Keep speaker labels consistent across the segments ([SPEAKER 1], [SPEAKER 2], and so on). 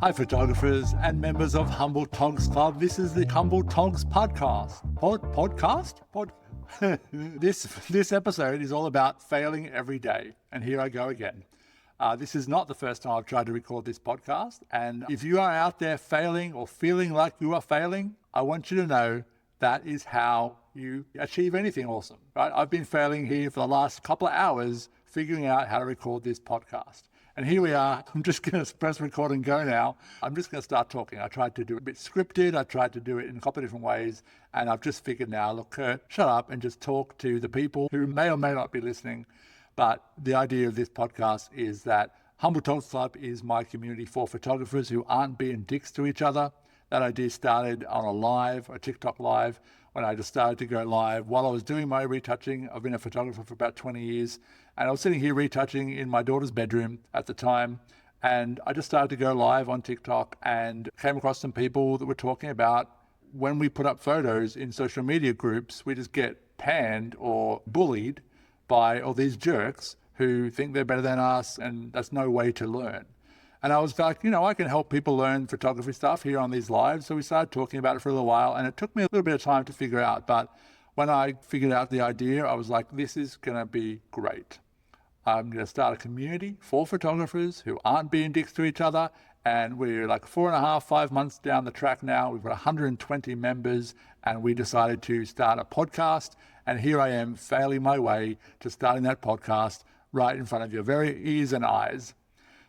[SPEAKER 1] Hi photographers and members of Humble Togs Club. This is the Humble Togs Podcast. This episode is all about failing every day. And here I go again. This is not the first time I've tried to record this podcast. And if you are out there failing or feeling like you are failing, I want you to know that is how you achieve anything awesome, right? I've been failing here for the last couple of hours figuring out how to record this podcast. And here we are. I'm just going to press record and go now. I'm just going to start talking. I tried to do it a bit scripted. I tried to do it in a couple of different ways. And I've just figured now, look, Kurt, shut up and just talk to the people who may or may not be listening. But the idea of this podcast is that Humble Togs Club is my community for photographers who aren't being dicks to each other. That idea started on a TikTok live, when I just started to go live while I was doing my retouching. I've been a photographer for about 20 years. And I was sitting here retouching in my daughter's bedroom at the time. And I just started to go live on TikTok and came across some people that were talking about when we put up photos in social media groups, we just get panned or bullied by all these jerks who think they're better than us, and that's no way to learn. And I was like, I can help people learn photography stuff here on these lives. So we started talking about it for a little while, and it took me a little bit of time to figure out. But when I figured out the idea, I was like, this is going to be great. I'm going to start a community for photographers who aren't being dicks to each other. And we're like 4.5, 5 months down the track now. We've got 120 members, and we decided to start a podcast. And here I am failing my way to starting that podcast right in front of your very ears and eyes.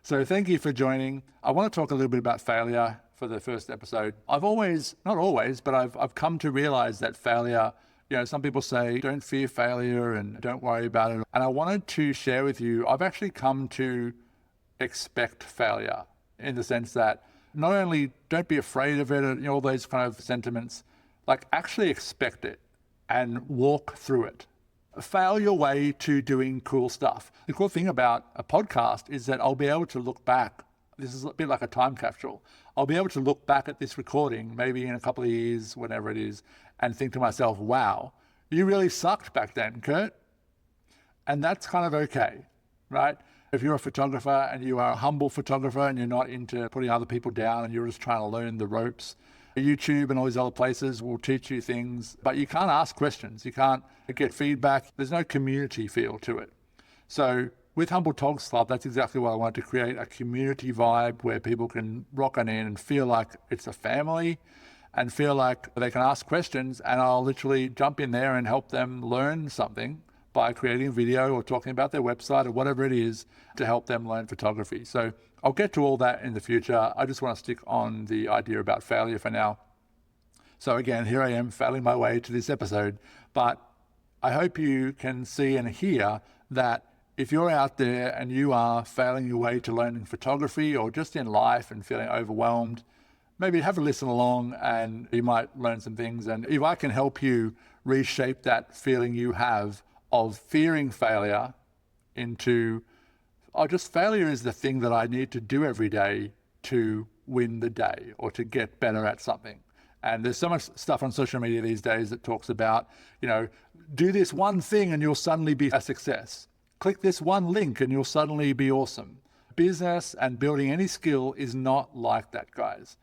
[SPEAKER 1] So thank you for joining. I want to talk a little bit about failure for the first episode. I've come to realize that failure, some people say, don't fear failure and don't worry about it. And I wanted to share with you, I've actually come to expect failure in the sense that not only don't be afraid of it and all those kind of sentiments, like actually expect it and walk through it. Fail your way to doing cool stuff. The cool thing about a podcast is that I'll be able to look back. This is a bit like a time capsule. I'll be able to look back at this recording, maybe in a couple of years, whatever it is, and think to myself, wow, you really sucked back then, Kurt. And that's kind of okay, right? If you're a photographer and you are a humble photographer and you're not into putting other people down and you're just trying to learn the ropes, YouTube and all these other places will teach you things, but you can't ask questions. You can't get feedback. There's no community feel to it. So with Humble Togs Club, that's exactly what I wanted to create, a community vibe where people can rock on in and feel like it's a family and feel like they can ask questions, and I'll literally jump in there and help them learn something by creating a video or talking about their website or whatever it is to help them learn photography. So I'll get to all that in the future. I just want to stick on the idea about failure for now. So again, here I am failing my way to this episode, but I hope you can see and hear that if you're out there and you are failing your way to learning photography or just in life and feeling overwhelmed, maybe have a listen along and you might learn some things. And if I can help you reshape that feeling you have of fearing failure into, just failure is the thing that I need to do every day to win the day or to get better at something. And there's so much stuff on social media these days that talks about, do this one thing and you'll suddenly be a success. Click this one link and you'll suddenly be awesome. Business and building any skill is not like that, guys.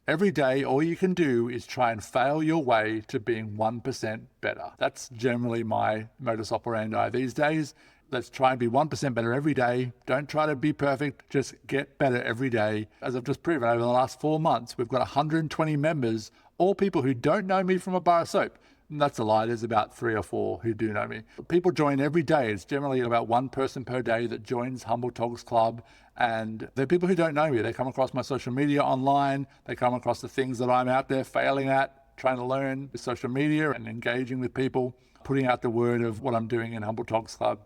[SPEAKER 1] Every day, all you can do is try and fail your way to being 1% better. That's generally my modus operandi these days. Let's try and be 1% better every day. Don't try to be perfect. Just get better every day. As I've just proven over the last 4 months, we've got 120 members, all people who don't know me from a bar of soap. And that's a lie. There's about 3 or 4 who do know me. People join every day. It's generally about one person per day that joins Humble Togs Club. And they're people who don't know me. They come across my social media online. They come across the things that I'm out there failing at, trying to learn with social media and engaging with people, putting out the word of what I'm doing in Humble Togs Club.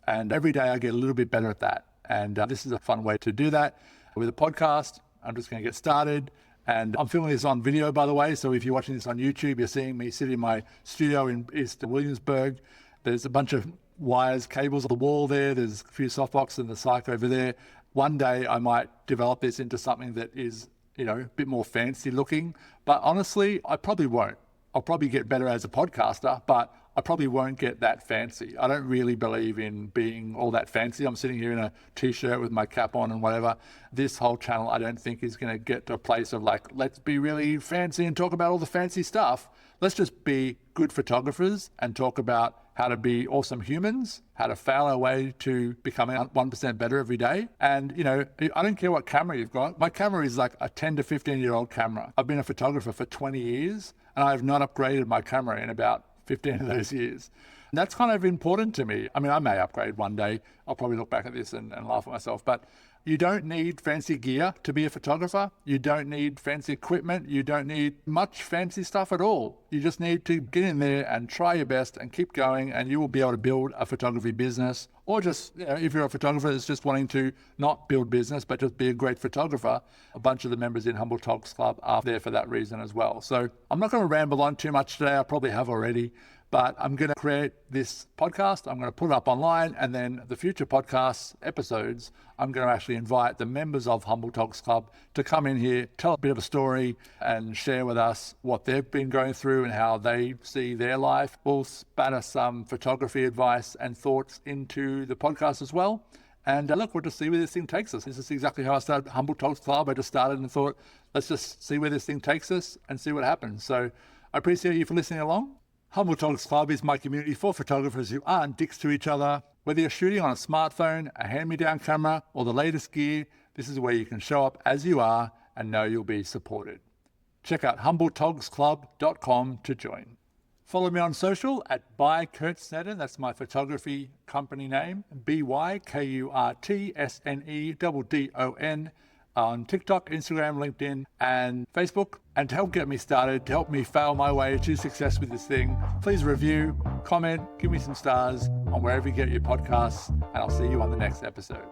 [SPEAKER 1] And every day I get a little bit better at that. And this is a fun way to do that. With a podcast, I'm just going to get started. And I'm filming this on video, by the way. So if you're watching this on YouTube, you're seeing me sit in my studio in East Williamsburg. There's a bunch of wires, cables on the wall there. There's a few softbox and the psych over there. One day I might develop this into something that is, a bit more fancy looking. But honestly, I probably won't. I'll probably get better as a podcaster, but I probably won't get that fancy. I don't really believe in being all that fancy. I'm sitting here in a t-shirt with my cap on and whatever. This whole channel, I don't think is going to get to a place of like, let's be really fancy and talk about all the fancy stuff. Let's just be good photographers and talk about how to be awesome humans, how to fail our way to becoming 1% better every day. And, you know, I don't care what camera you've got. My camera is like a 10 to 15-year-old camera. I've been a photographer for 20 years and I have not upgraded my camera in about 15 of those years. And that's kind of important to me. I mean, I may upgrade one day. I'll probably look back at this and laugh at myself, but you don't need fancy gear to be a photographer. You don't need fancy equipment. You don't need much fancy stuff at all. You just need to get in there and try your best and keep going, and you will be able to build a photography business. Or just, you know, if you're a photographer that's just wanting to not build business, but just be a great photographer, a bunch of the members in Humble Togs Club are there for that reason as well. So I'm not going to ramble on too much today. I probably have already. But I'm going to create this podcast. I'm going to put it up online, and then the future podcast episodes, I'm going to actually invite the members of Humble Togs Club to come in here, tell a bit of a story and share with us what they've been going through and how they see their life. We'll spatter some photography advice and thoughts into the podcast as well. And look, we'll just see where this thing takes us. This is exactly how I started Humble Togs Club. I just started and thought, let's just see where this thing takes us and see what happens. So I appreciate you for listening along. Humble Togs Club is my community for photographers who aren't dicks to each other. Whether you're shooting on a smartphone, a hand-me-down camera, or the latest gear, this is where you can show up as you are and know you'll be supported. Check out humbletogsclub.com to join. Follow me on social at @ByKurtSneddon. That's my photography company name. BYKURTSNEDDON. On TikTok, Instagram, LinkedIn, and Facebook. And to help get me started, to help me fail my way to success with this thing, please review, comment, give me some stars on wherever you get your podcasts, and I'll see you on the next episode.